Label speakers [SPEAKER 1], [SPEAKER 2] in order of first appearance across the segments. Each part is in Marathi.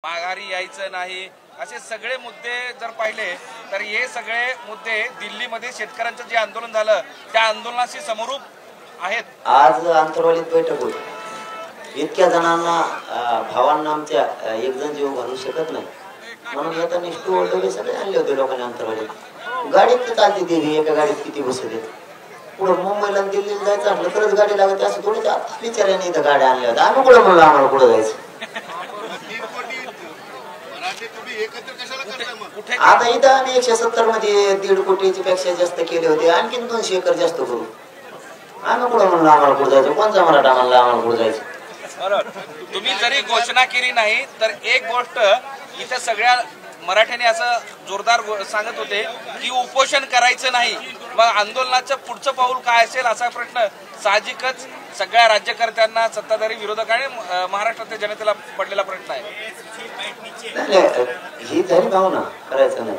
[SPEAKER 1] माघारी यायचं नाही, असे सगळे मुद्दे जर पाहिले तर हे सगळे मुद्दे दिल्लीमध्ये शेतकऱ्यांचं जे आंदोलन झालं त्या आंदोलनाशी समरूप आहेत।
[SPEAKER 2] आज अंतरवालीत बैठक होती, इतक्या जणांना भावांना आमच्या एक जण जीव घालू शकत नाही म्हणून आता निष्ठू वगैरे सगळे आणले होते लोकांनी अंतरवालीत। गाडीत चालते देवी, एका गाडीत किती बसले पुढं मुंबईला दिल्लीला जायचं असलं तरच गाडी लागते, असं थोडे विचाराने इथं गाड्या आणल्या होत्या। आम्ही कुठं म्हणलं आम्हाला कुठं जायचं, आता इथं आम्ही 170 मध्ये 1.5 कोटीची पेक्षा जास्त केले होते, आणखीन 200 एकर जास्त करू। आम्ही कुठं म्हणलं आम्हाला कुठं जायचं, कोणता मराठा म्हणला आम्हाला कुठं जायचं।
[SPEAKER 1] बरोबर, तुम्ही जरी घोषणा केली नाही तर एक गोष्ट इथे सगळ्या मराठ्यांनी असं जोरदार सांगत होते की उपोषण करायचं नाही, मग आंदोलनाचं पुढचं पाऊल काय असेल असा प्रश्न साहजिकच सगळ्या राज्यकर्त्यांना, सत्ताधारी, विरोधक आणि महाराष्ट्रातल्या जनतेला पडलेला प्रश्न आहे।
[SPEAKER 2] ही झाली भावना करायचं नाही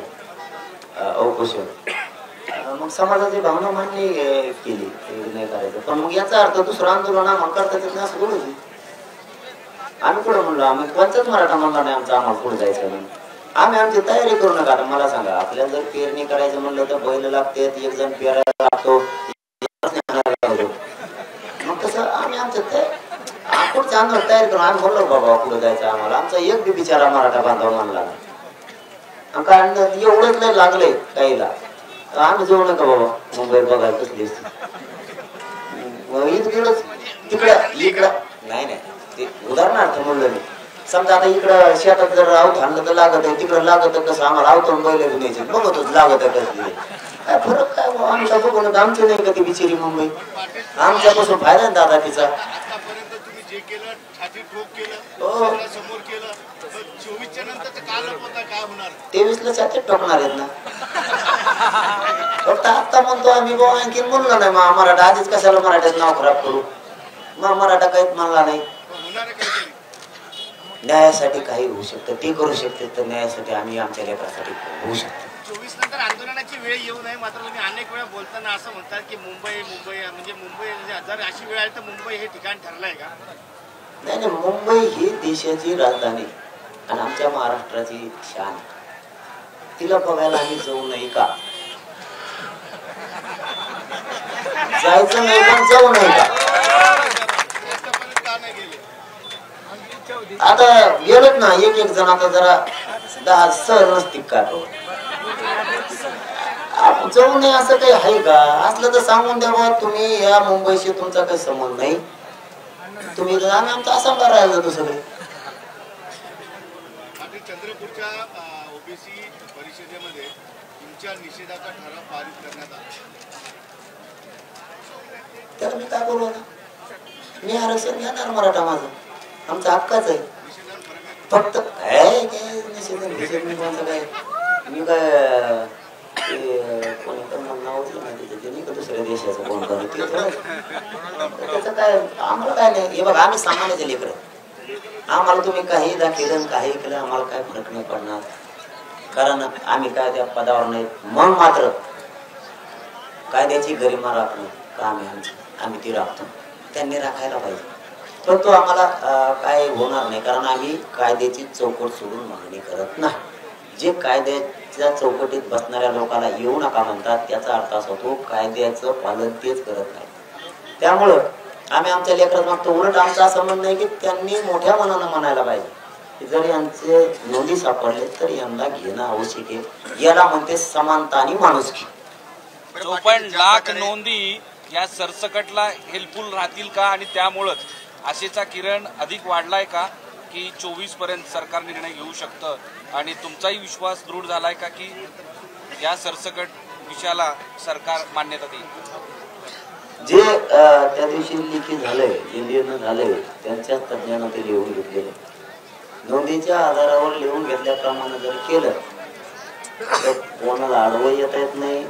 [SPEAKER 2] उपोषण, मग समाजाची भावना मान्य केली नाही करायचं, पण मग याचा अर्थ दुसरं आंदोलन आम्हाला करता येत नाही असं बोलू। आम्ही कुठं म्हणलो, आम्ही कोणताच मराठा म्हणला नाही आमचा आम्हाला पुढे जायचं नाही। आम्ही आमची तयारी करू नका। आता मला सांगा, आपल्याला जर पेरणी करायचं म्हणलं तर बैल लागते, एक जण पेरायला लागतो, मग तसं आम्ही आमचं पुढचं आंदोलन तयारी करू। आम्ही म्हणलो बाबा पुढे जायचं आम्हाला, आमचा एक बी बिचारा मराठा बांधव मानला नाही, कारण एवढंच नाही लागलंय काहीला, आम्ही जाऊ नका बाबा मुंबईत बघायला कसली तिकडं इकडं नाही ते उदाहरणार्थ म्हणलं मी। समजा आता इकडं शेतात जर आवत आणलं तर लागत आहे, तिकडं लागत कसं आम्हाला आवतून बैल न्यायचे बघतच लागत आहे कसली, काय फरक काय आमचा बघून आमची नाही का ती बिचारी मुंबई, आमच्यापासून फायदा आहे दादा तिचा। 23ला छातीत ठोकणार आहेत ना, फक्त आता म्हणतो आम्ही बाबा आणखीन म्हणलं नाही मग मराठा आधीच कशाला मराठ्यात नाव खराब करू, मग मराठा काहीच म्हणला नाही। न्यायासाठी काही होऊ शकतं, ते करू शकते, तर न्यायासाठी आम्ही आमच्या लेकरासाठी होऊ शकतो।
[SPEAKER 3] 24 नंतर आंदोलनाची वेळ येऊ नये, मात्र तुम्ही अनेक वेळा बोलताना असं म्हणतात की मुंबई म्हणजे जर अशी वेळ आली तर मुंबई हे ठिकाण ठरलंय का?
[SPEAKER 2] नाही, मुंबई ही देशाची राजधानी आणि आमच्या महाराष्ट्राची शान, तिला बघायला आम्ही जाऊ नये का? जायचं नाही पण जाऊ नये का? आता गेलोच ना एक जण, आता जरा 10 सहल नसतील का जाऊ नये असं काही आहे का? असलं तर सांगून द्यावा, तुम्ही या मुंबईशी तुमचा काही संबंध नाही, तुम्ही आम्ही आमचा असा राहिला जातो सगळे।
[SPEAKER 3] चंद्रपूरच्या ओबीसी परिषदेमध्ये तुमच्या निषेधाचा ठराव पारित करण्यात आला,
[SPEAKER 2] तर मी काय करू? मी आरक्षण घेणार मराठा, माझं आमचा हक्काच आहे। फक्त काय काय मी काय कोणी पण नाव नाही का दुसऱ्या देशाचं कोण करत त्याचं काय आम्हाला काय नाही। हे बघा, आम्ही सामान्याचे लेकर, आम्हाला तुम्ही काही केलं काही केलं आम्हाला काय फरक नाही पडणार, कारण आम्ही काय त्या पदावर नाही। मग मात्र कायद्याची गरिमा राखणं काम आहे आम्ही ती राखतो, त्यांनी राखायला पाहिजे, पण तो आम्हाला काय होणार नाही, कारण आम्ही कायद्याची चौकट सोडून मागणी करत नाही। जे कायद्याच्या चौकटीत बसणाऱ्या लोकांना येऊ नका म्हणतात त्याचा अर्थ असा होतो कायद्याचं पालन तेच करत नाही। त्यामुळं आम्ही आमच्या लेकरात मागतो, उलट आमचा असं म्हणणं आहे की त्यांनी मोठ्या मनानं म्हणायला पाहिजे, जर यांचे नोंदी सापडले तर यांना घेणं आवश्यक आहे। याला म्हणते समानता आणि माणुसकी।
[SPEAKER 1] 54 लाख नोंदी या सरसकटला हेल्पफुल राहतील का, आणि त्यामुळंच आशेचा किरण अधिक वाढलाय का की 24 पर्यंत सरकार निर्णय घेऊ शकतं, आणि तुमचाही विश्वास दृढ झालाय का की या सरसकट विषयाला सरकार मान्यता देईल?
[SPEAKER 2] जे त्या दिवशी लिखित झालंय, जे निर्णय झालंय त्यांच्या तज्ञांना ते लिहून घेतलेलं, नोंदीच्या आधारावर लिहून घेतल्याप्रमाणे जर केलं तर कोणाला अडवं येता येत नाही,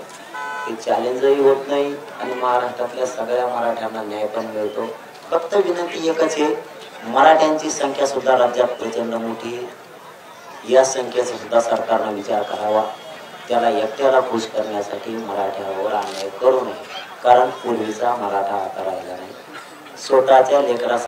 [SPEAKER 2] ते चॅलेंजही होत नाही, आणि महाराष्ट्रातल्या सगळ्या मराठ्यांना न्याय पण मिळतो। फक्त विनंती एकच आहे, मराठ्यांची संख्या सुद्धा राज्यात प्रचंड मोठी आहे, या संख्येचा सुद्धा सरकारने विचार करावा। त्याला एकट्याला खुश करण्यासाठी मराठ्यावर अन्याय करू नये, कारण पूर्वीचा मराठा आता राहिला नाही। स्वतःच्या लेकरा